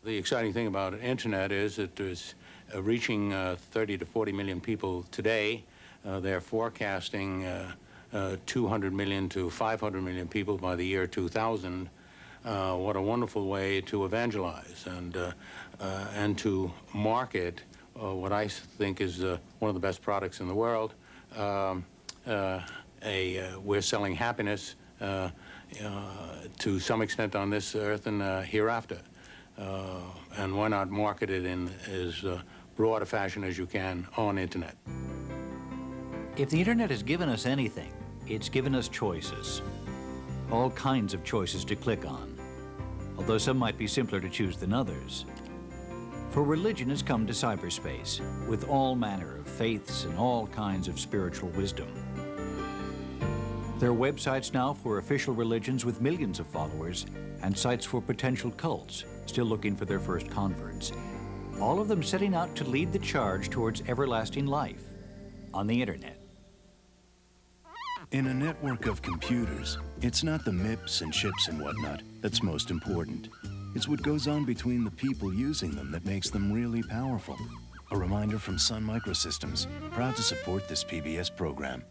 The exciting thing about internet is that it's reaching 30 to 40 million people today. They're forecasting 200 million to 500 million people by the year 2000. What a wonderful way to evangelize and to market what I think is one of the best products in the world. We're selling happiness to some extent on this earth and hereafter. And why not market it in as broad a fashion as you can on internet? If the internet has given us anything, it's given us choices. All kinds of choices to click on, although some might be simpler to choose than others. For religion has come to cyberspace with all manner of faiths and all kinds of spiritual wisdom. There are websites now for official religions with millions of followers and sites for potential cults still looking for their first converts. All of them setting out to lead the charge towards everlasting life on the internet. In a network of computers, it's not the MIPS and chips and whatnot that's most important. It's what goes on between the people using them that makes them really powerful. A reminder from Sun Microsystems, proud to support this PBS program.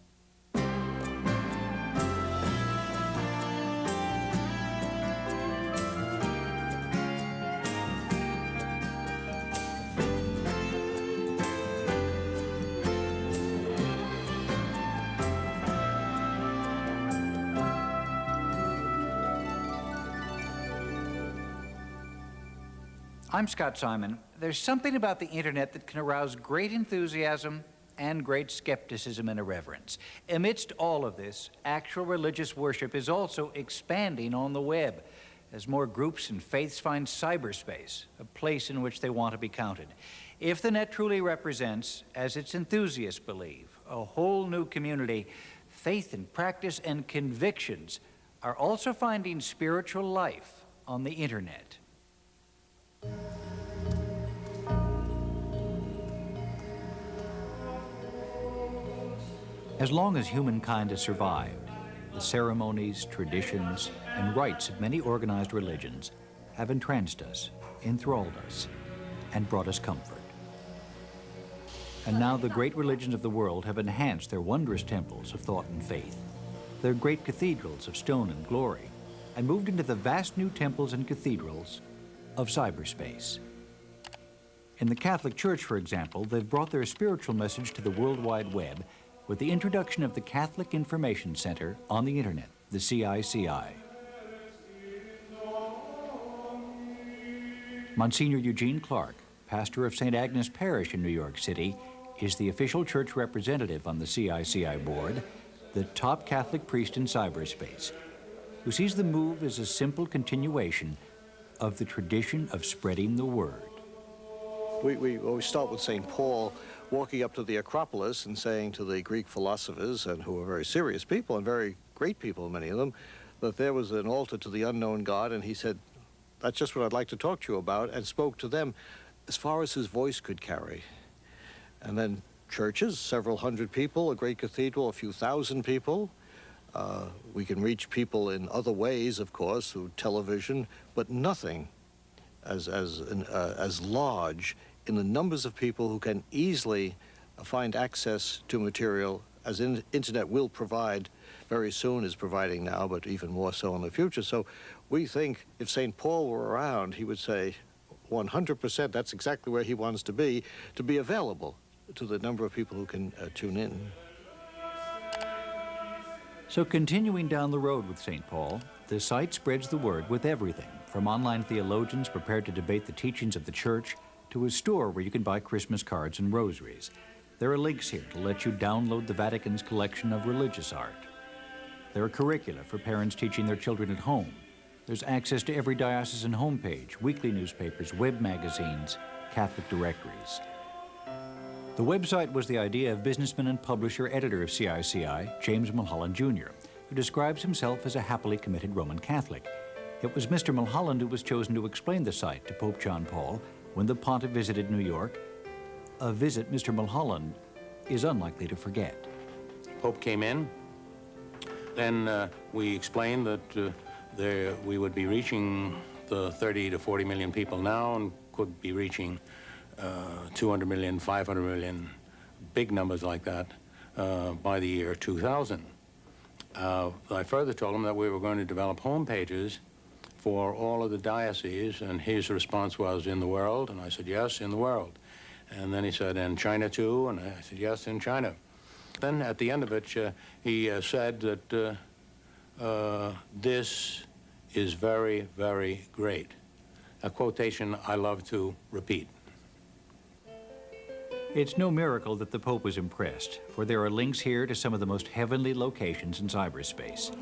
I'm Scott Simon. There's something about the internet that can arouse great enthusiasm and great skepticism and irreverence. Amidst all of this, actual religious worship is also expanding on the web as more groups and faiths find cyberspace, a place in which they want to be counted. If the net truly represents, as its enthusiasts believe, a whole new community, faith and practice and convictions are also finding spiritual life on the internet. As long as humankind has survived, the ceremonies, traditions, and rites of many organized religions have entranced us, enthralled us, and brought us comfort. And now the great religions of the world have enhanced their wondrous temples of thought and faith, their great cathedrals of stone and glory, and moved into the vast new temples and cathedrals of cyberspace. In the Catholic Church, for example, they've brought their spiritual message to the World Wide Web with the introduction of the Catholic Information Center on the internet, the CICI. Monsignor Eugene Clark, pastor of St. Agnes Parish in New York City, is the official church representative on the CICI board, the top Catholic priest in cyberspace, who sees the move as a simple continuation of the tradition of spreading the word. We always start with St. Paul walking up to the Acropolis and saying to the Greek philosophers, and who were very serious people and very great people, many of them, that there was an altar to the unknown God, and he said, that's just what I'd like to talk to you about, and spoke to them as far as his voice could carry. And then churches, several hundred people, a great cathedral, a few thousand people. We can reach people in other ways, of course, through television, but nothing as large in the numbers of people who can easily find access to material, as internet will provide very soon, is providing now, but even more so in the future. So we think if St. Paul were around, he would say 100% that's exactly where he wants to be available to the number of people who can tune in. So continuing down the road with St. Paul, the site spreads the word with everything, from online theologians prepared to debate the teachings of the church to a store where you can buy Christmas cards and rosaries. There are links here to let you download the Vatican's collection of religious art. There are curricula for parents teaching their children at home. There's access to every diocesan homepage, weekly newspapers, web magazines, Catholic directories. The website was the idea of businessman and publisher-editor of CICI, James Mulholland Jr., who describes himself as a happily committed Roman Catholic. It was Mr. Mulholland who was chosen to explain the site to Pope John Paul when the pontiff visited New York, a visit Mr. Mulholland is unlikely to forget. Pope came in, then we explained that we would be reaching the 30 to 40 million people now and could be reaching 200 million, 500 million, big numbers like that by the year 2000. I further told him that we were going to develop home pages for all of the dioceses, and his response was, in the world? And I said, yes, in the world. And then he said, in China too? And I said, yes, in China. Then at the end of it, he said that this is very, very great. A quotation I love to repeat. It's no miracle that the Pope was impressed, for there are links here to some of the most heavenly locations in cyberspace.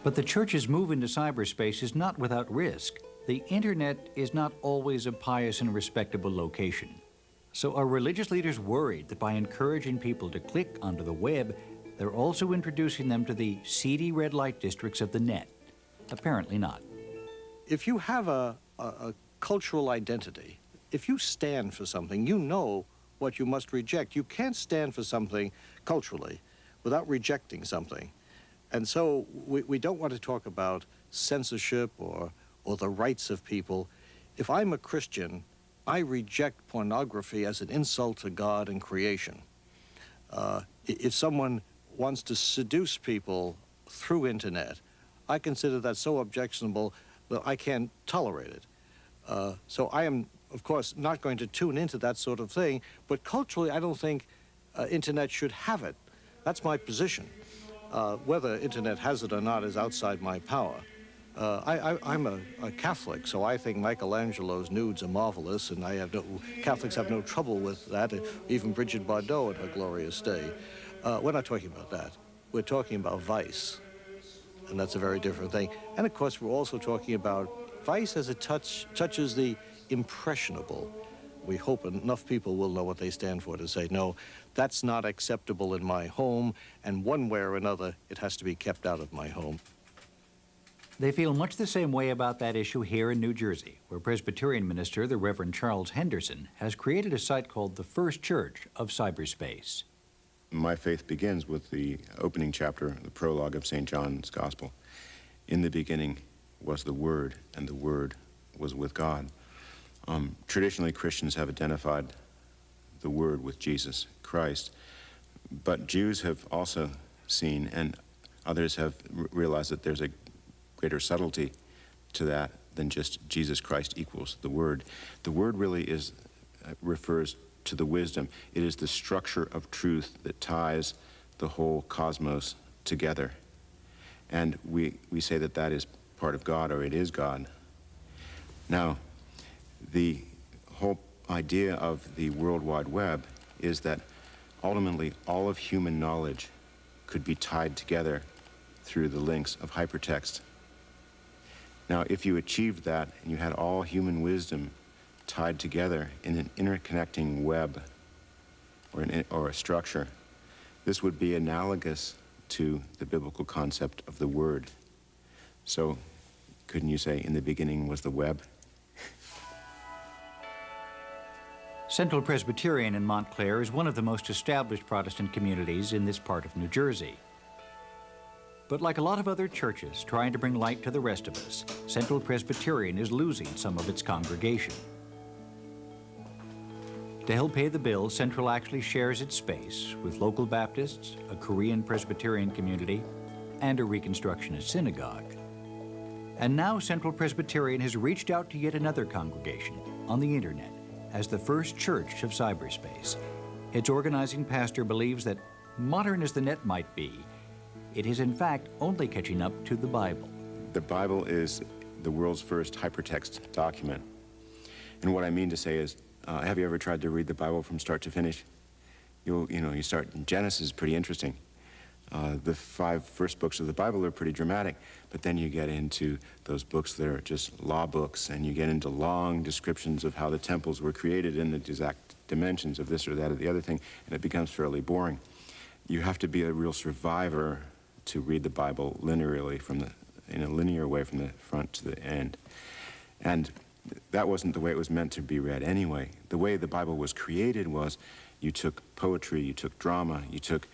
But the Church's move into cyberspace is not without risk. The internet is not always a pious and respectable location. So are religious leaders worried that by encouraging people to click onto the web, they're also introducing them to the seedy red light districts of the net? Apparently not. If you have a cultural identity, if you stand for something, you know what you must reject. You can't stand for something culturally without rejecting something. And so we don't want to talk about censorship or the rights of people. If I'm a Christian, I reject pornography as an insult to God and creation. If someone wants to seduce people through internet, I consider that so objectionable that I can't tolerate it. So I am, of course, not going to tune into that sort of thing, but culturally I don't think internet should have it. That's my position. Whether internet has it or not is outside my power. I'm a Catholic, so I think Michelangelo's nudes are marvelous, and Catholics have no trouble with that, even Bridget Bardot in her glorious day. We're not talking about that. We're talking about vice, and that's a very different thing. And of course, we're also talking about vice as it touches the impressionable. We hope enough people will know what they stand for to say, no, that's not acceptable in my home, and one way or another, it has to be kept out of my home. They feel much the same way about that issue here in New Jersey, where Presbyterian minister, the Reverend Charles Henderson, has created a site called the First Church of Cyberspace. My faith begins with the opening chapter, the prologue of St. John's Gospel. In the beginning was the Word, and the Word was with God. Traditionally, Christians have identified the Word with Jesus Christ, but Jews have also seen, and others have realized, that there's a greater subtlety to that than just Jesus Christ equals the Word. The Word really refers to the wisdom. It is the structure of truth that ties the whole cosmos together. And we say that that is part of God, or it is God. Now, the whole idea of the World Wide Web is that ultimately all of human knowledge could be tied together through the links of hypertext. Now, if you achieved that and you had all human wisdom tied together in an interconnecting web or a structure, this would be analogous to the biblical concept of the Word. So, couldn't you say, in the beginning was the web? Central Presbyterian in Montclair is one of the most established Protestant communities in this part of New Jersey. But like a lot of other churches trying to bring light to the rest of us, Central Presbyterian is losing some of its congregation. To help pay the bill, Central actually shares its space with local Baptists, a Korean Presbyterian community, and a Reconstructionist synagogue. And now Central Presbyterian has reached out to yet another congregation on the internet as the First Church of Cyberspace. Its organizing pastor believes that, modern as the net might be, it is in fact only catching up to the Bible. The Bible is the world's first hypertext document. And what I mean to say is, have you ever tried to read the Bible from start to finish? You start in Genesis, pretty interesting. The 5 first books of the Bible are pretty dramatic, but then you get into those books that are just law books, and you get into long descriptions of how the temples were created and the exact dimensions of this or that or the other thing, and it becomes fairly boring. You have to be a real survivor to read the Bible linearly in a linear way from the front to the end. And that wasn't the way it was meant to be read anyway. The way the Bible was created was you took poetry, you took drama, you took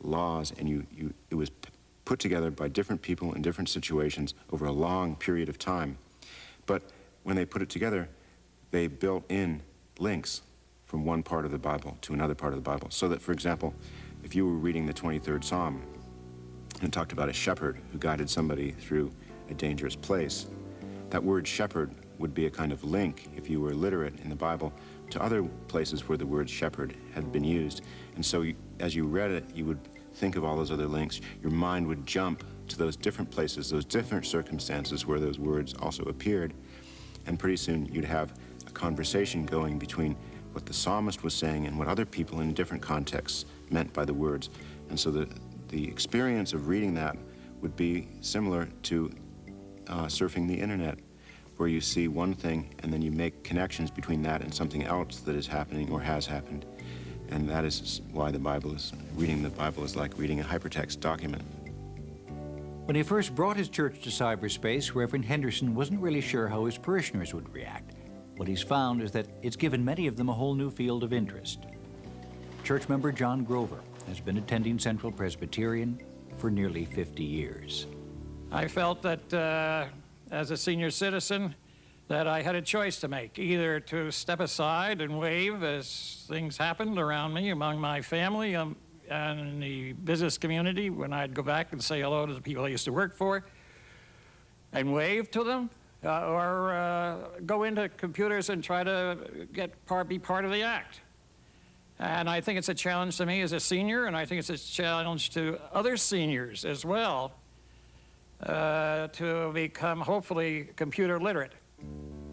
laws, and it was put together by different people in different situations over a long period of time. But when they put it together, they built in links from one part of the Bible to another part of the Bible. So that, for example, if you were reading the 23rd Psalm and it talked about a shepherd who guided somebody through a dangerous place, that word shepherd would be a kind of link, if you were literate in the Bible, to other places where the word shepherd had been used. And so as you read it, you would think of all those other links. Your mind would jump to those different places, those different circumstances where those words also appeared. And pretty soon you'd have a conversation going between what the psalmist was saying and what other people in different contexts meant by the words. And so the experience of reading that would be similar to surfing the internet, where you see one thing and then you make connections between that and something else that is happening or has happened. And that is why reading the Bible is like reading a hypertext document. When he first brought his church to cyberspace, Reverend Henderson wasn't really sure how his parishioners would react. What he's found is that it's given many of them a whole new field of interest. Church member John Grover has been attending Central Presbyterian for nearly 50 years. I felt that as a senior citizen, that I had a choice to make, either to step aside and wave as things happened around me, among my family, and in the business community, when I'd go back and say hello to the people I used to work for, and wave to them, or go into computers and try to be part of the act. And I think it's a challenge to me as a senior, and I think it's a challenge to other seniors as well, to become, hopefully, computer literate.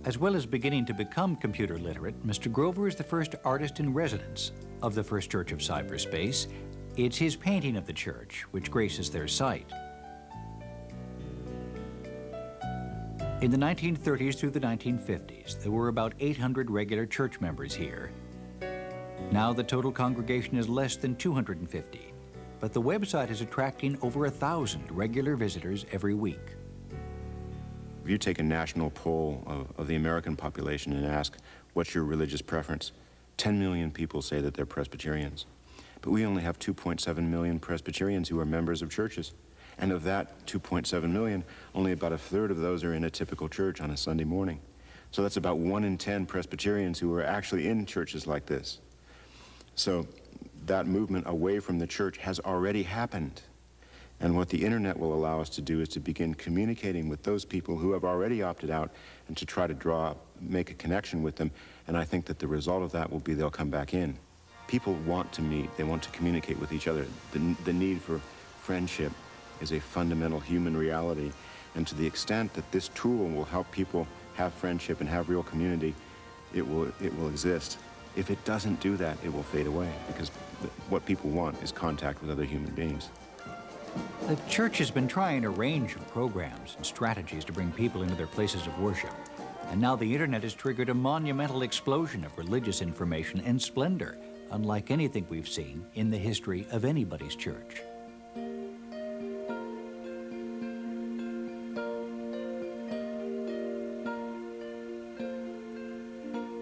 As well as beginning to become computer literate, Mr. Grover is the first artist in residence of the First Church of Cyberspace. It's his painting of the church which graces their site. In the 1930s through the 1950s, there were about 800 regular church members here. Now the total congregation is less than 250, but the website is attracting over 1,000 regular visitors every week. If you take a national poll of the American population and ask, what's your religious preference? 10 million people say that they're Presbyterians. But we only have 2.7 million Presbyterians who are members of churches. And of that 2.7 million, only about a third of those are in a typical church on a Sunday morning. So that's about 1 in 10 Presbyterians who are actually in churches like this. So that movement away from the church has already happened. And what the internet will allow us to do is to begin communicating with those people who have already opted out and to try to make a connection with them. And I think that the result of that will be they'll come back in. People want to meet, they want to communicate with each other. The need for friendship is a fundamental human reality. And to the extent that this tool will help people have friendship and have real community, it will exist. If it doesn't do that, it will fade away, because what people want is contact with other human beings. The church has been trying a range of programs and strategies to bring people into their places of worship. And now the internet has triggered a monumental explosion of religious information and splendor, unlike anything we've seen in the history of anybody's church.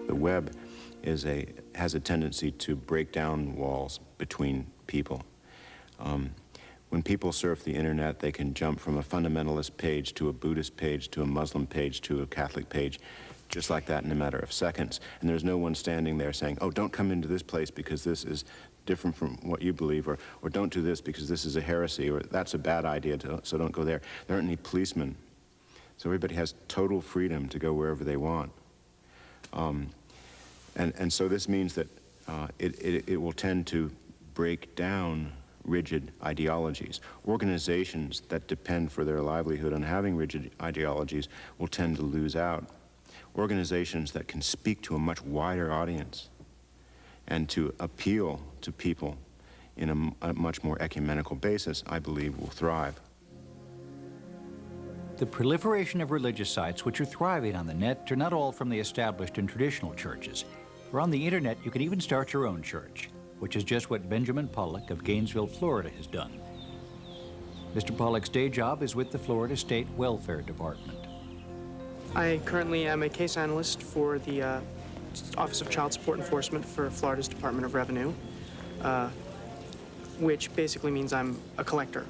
The web has a tendency to break down walls between people. When people surf the internet, they can jump from a fundamentalist page to a Buddhist page to a Muslim page to a Catholic page, just like that in a matter of seconds. And there's no one standing there saying, oh, don't come into this place because this is different from what you believe, or don't do this because this is a heresy, or that's a bad idea, so don't go there. There aren't any policemen. So everybody has total freedom to go wherever they want. And so this means that it will tend to break down rigid ideologies. Organizations that depend for their livelihood on having rigid ideologies will tend to lose out. Organizations that can speak to a much wider audience and to appeal to people in a much more ecumenical basis, I believe, will thrive. The proliferation of religious sites which are thriving on the net are not all from the established and traditional churches. For on the internet, you can even start your own church, which is just what Benjamin Pollock of Gainesville, Florida has done. Mr. Pollock's day job is with the Florida State Welfare Department. I currently am a case analyst for the Office of Child Support Enforcement for Florida's Department of Revenue, which basically means I'm a collector.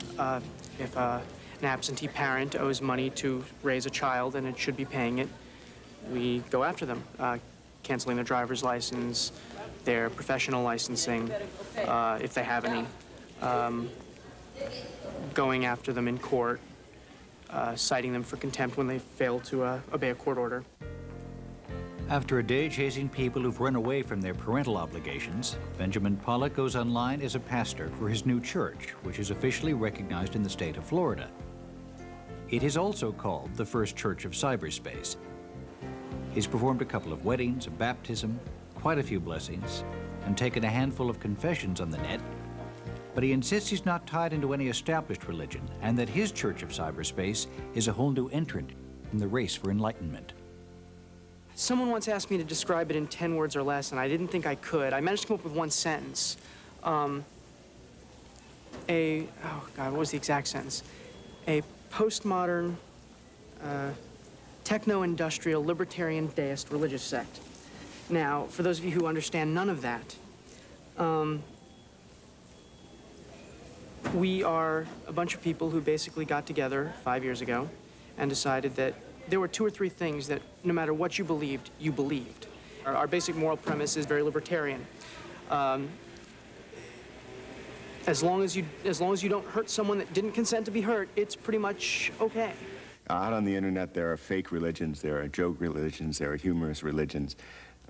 If an absentee parent owes money to raise a child and it should be paying it, we go after them, canceling their driver's license, their professional licensing, if they have any, going after them in court, citing them for contempt when they fail to obey a court order. After a day chasing people who've run away from their parental obligations, Benjamin Pollock goes online as a pastor for his new church, which is officially recognized in the state of Florida. It is also called the First Church of Cyberspace. He's performed a couple of weddings, a baptism, quite a few blessings, and taken a handful of confessions on the net. But he insists he's not tied into any established religion and that his Church of Cyberspace is a whole new entrant in the race for enlightenment. Someone once asked me to describe it in 10 words or less, and I didn't think I could. I managed to come up with one sentence. Oh God, what was the exact sentence? A postmodern, techno-industrial, libertarian, deist religious sect. Now, for those of you who understand none of that, we are a bunch of people who basically got together 5 years ago and decided that there were 2 or 3 things that no matter what you believed, you believed. Our basic moral premise is very libertarian. As long as you don't hurt someone that didn't consent to be hurt, it's pretty much okay. Out on the internet, there are fake religions, there are joke religions, there are humorous religions.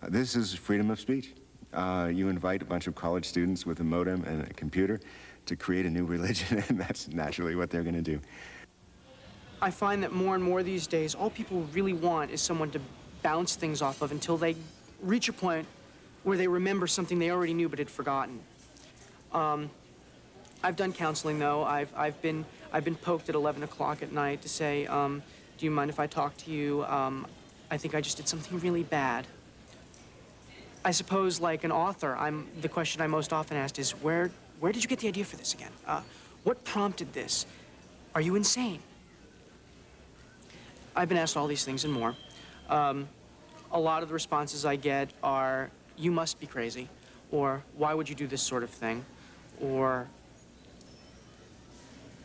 This is freedom of speech. You invite a bunch of college students with a modem and a computer to create a new religion, and that's naturally what they're going to do. I find that more and more these days, all people really want is someone to bounce things off of until they reach a point where they remember something they already knew but had forgotten. I've done counseling, though. I've been poked at 11 o'clock at night to say, do you mind if I talk to you? I think I just did something really bad. I suppose, like an author, the question I'm most often asked is, where did you get the idea for this again? What prompted this? Are you insane? I've been asked all these things and more. A lot of the responses I get are, you must be crazy, or why would you do this sort of thing, or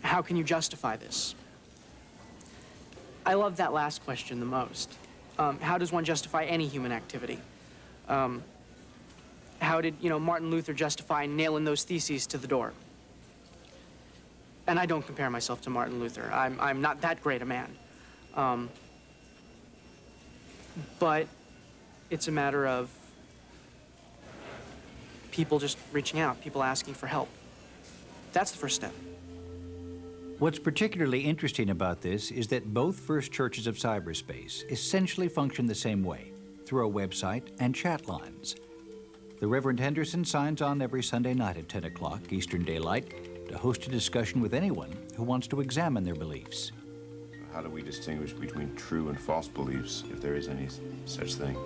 how can you justify this? I love that last question the most. How does one justify any human activity? How did, Martin Luther justify nailing those theses to the door? And I don't compare myself to Martin Luther. I'm not that great a man. But it's a matter of people just reaching out, people asking for help. That's the first step. What's particularly interesting about this is that both First Churches of Cyberspace essentially function the same way, through a website and chat lines. The Reverend Henderson signs on every Sunday night at 10 o'clock Eastern Daylight to host a discussion with anyone who wants to examine their beliefs. How do we distinguish between true and false beliefs, if there is any such thing?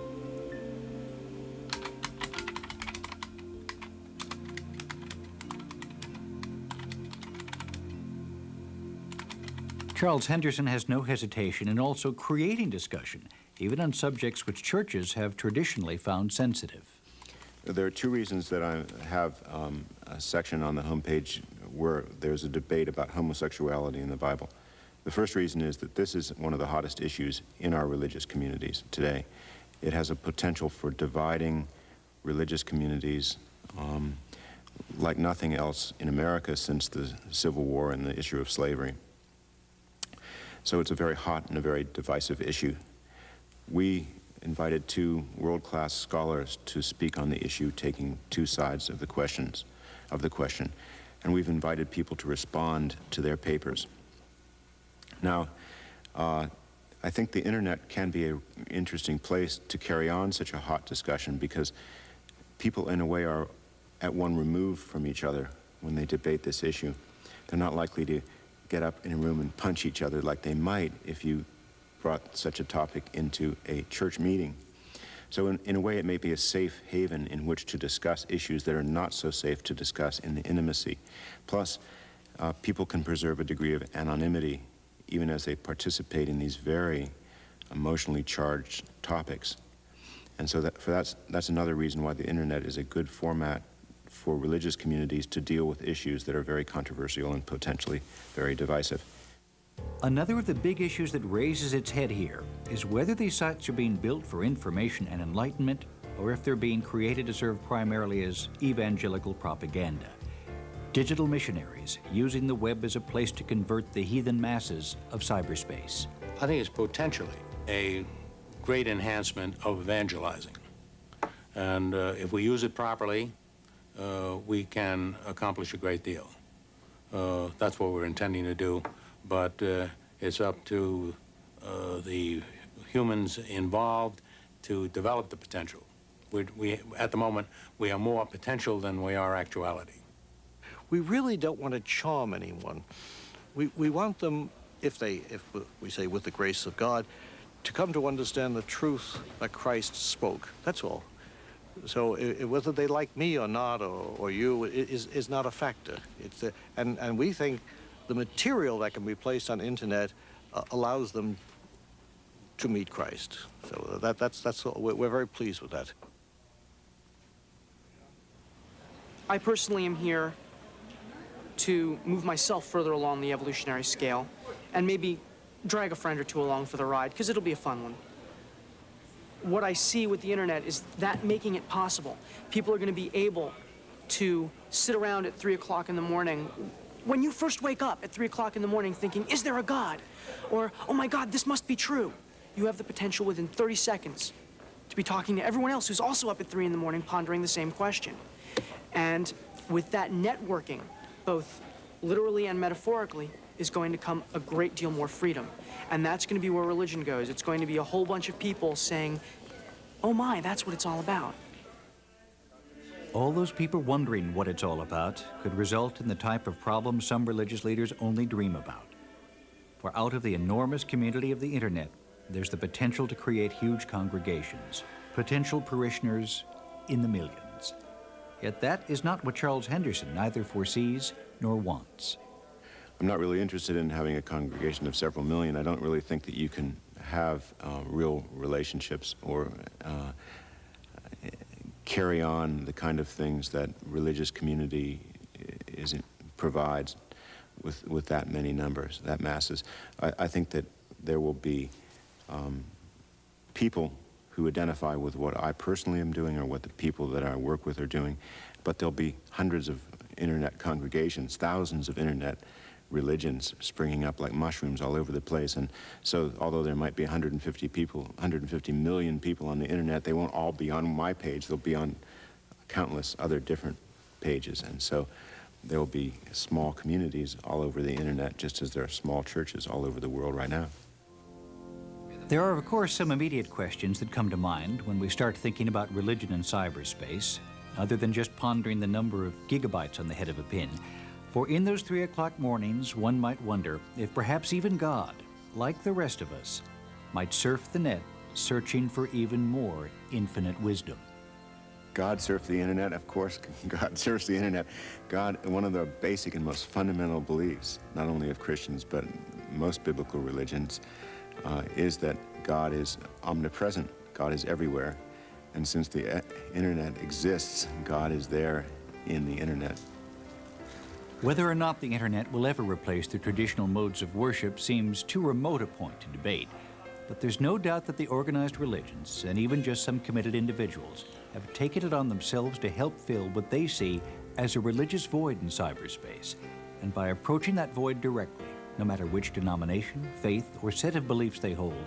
Charles Henderson has no hesitation in also creating discussion, even on subjects which churches have traditionally found sensitive. There are 2 reasons that I have a section on the homepage where there's a debate about homosexuality in the Bible. The first reason is that this is one of the hottest issues in our religious communities today. It has a potential for dividing religious communities like nothing else in America since the Civil War and the issue of slavery. So it's a very hot and a very divisive issue. We invited 2 world-class scholars to speak on the issue, taking 2 sides of the question, and we've invited people to respond to their papers. Now, I think the internet can be an interesting place to carry on such a hot discussion because people, in a way, are at one remove from each other when they debate this issue. They're not likely to get up in a room and punch each other like they might if you brought such a topic into a church meeting. So in a way, it may be a safe haven in which to discuss issues that are not so safe to discuss in the intimacy. Plus, people can preserve a degree of anonymity even as they participate in these very emotionally charged topics. And so that's another reason why the internet is a good format for religious communities to deal with issues that are very controversial and potentially very divisive. Another of the big issues that raises its head here is whether these sites are being built for information and enlightenment, or if they're being created to serve primarily as evangelical propaganda. Digital missionaries using the web as a place to convert the heathen masses of cyberspace. I think it's potentially a great enhancement of evangelizing. And if we use it properly, we can accomplish a great deal. That's what we're intending to do, but it's up to the humans involved to develop the potential. At the moment, we are more potential than we are actuality. We really don't want to charm anyone. We want them, if we say with the grace of God, to come to understand the truth that Christ spoke. That's all. So whether they like me or not, or you, is not a factor. And we think the material that can be placed on the internet allows them to meet Christ. So that's we're very pleased with that. I personally am here to move myself further along the evolutionary scale and maybe drag a friend or two along for the ride, because it'll be a fun one. What I see with the internet is that making it possible. People are going to be able to sit around at 3 o'clock in the morning. When you first wake up at 3 o'clock in the morning thinking, is there a God? Or, oh my God, this must be true. You have the potential within 30 seconds to be talking to everyone else who's also up at 3 in the morning pondering the same question. And with that networking, both literally and metaphorically, is going to come a great deal more freedom. And that's going to be where religion goes. It's going to be a whole bunch of people saying, oh my, that's what it's all about. All those people wondering what it's all about could result in the type of problems some religious leaders only dream about. For out of the enormous community of the internet, there's the potential to create huge congregations, potential parishioners in the millions. Yet that is not what Charles Henderson either foresees nor wants. I'm not really interested in having a congregation of several million. I don't really think that you can have real relationships or carry on the kind of things that religious community provides with that many numbers, that masses. I think that there will be people who identify with what I personally am doing or what the people that I work with are doing, but there'll be hundreds of internet congregations, thousands of internet religions springing up like mushrooms all over the place. And so although there might be 150 million people on the internet, they won't all be on my page. They'll be on countless other different pages. And so there will be small communities all over the internet, just as there are small churches all over the world right now. There are, of course, some immediate questions that come to mind when we start thinking about religion in cyberspace, other than just pondering the number of gigabytes on the head of a pin. For in those 3 o'clock mornings, one might wonder if perhaps even God, like the rest of us, might surf the net, searching for even more infinite wisdom. God surfs the internet, of course. God surfs the internet. God, one of the basic and most fundamental beliefs, not only of Christians, but most biblical religions, is that God is omnipresent. God is everywhere. And since the internet exists, God is there in the internet. Whether or not the internet will ever replace the traditional modes of worship seems too remote a point to debate. But there's no doubt that the organized religions, and even just some committed individuals, have taken it on themselves to help fill what they see as a religious void in cyberspace. And by approaching that void directly, no matter which denomination, faith, or set of beliefs they hold,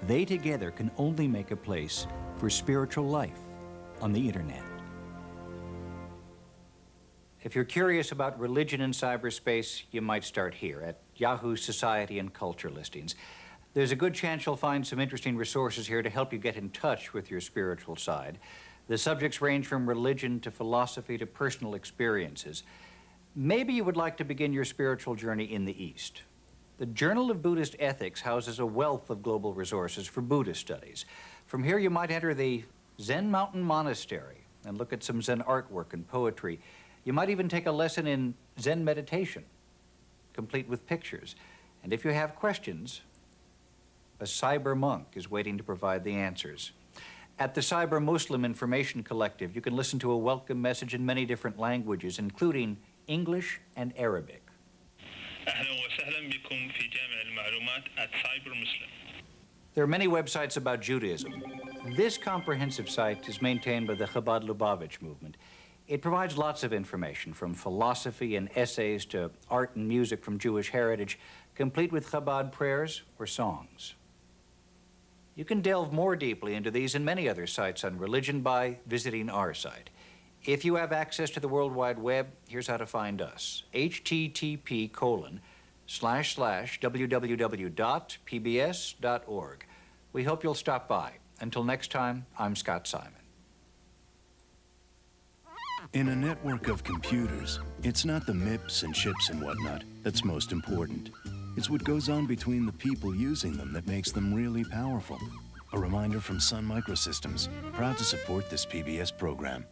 they together can only make a place for spiritual life on the internet. If you're curious about religion in cyberspace, you might start here at Yahoo Society and Culture listings. There's a good chance you'll find some interesting resources here to help you get in touch with your spiritual side. The subjects range from religion to philosophy to personal experiences. Maybe you would like to begin your spiritual journey in the East. The Journal of Buddhist Ethics houses a wealth of global resources for Buddhist studies. From here, you might enter the Zen Mountain Monastery and look at some Zen artwork and poetry. You might even take a lesson in Zen meditation, complete with pictures. And if you have questions, A cyber monk is waiting to provide the answers. At the Cyber Muslim Information Collective, you can listen to a welcome message in many different languages, including English and Arabic. أهلا وسهلا بكم في جامع المعلومات @cybermuslim. There are many websites about Judaism. This comprehensive site is maintained by the Chabad Lubavitch movement. It provides lots of information, from philosophy and essays to art and music from Jewish heritage, complete with Chabad prayers or songs. You can delve more deeply into these and many other sites on religion by visiting our site. If you have access to the World Wide Web, here's how to find us. http://www.pbs.org. We hope you'll stop by. Until next time, I'm Scott Simon. In a network of computers, it's not the MIPS and chips and whatnot that's most important. It's what goes on between the people using them that makes them really powerful. A reminder from Sun Microsystems, proud to support this PBS program.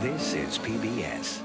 This is PBS.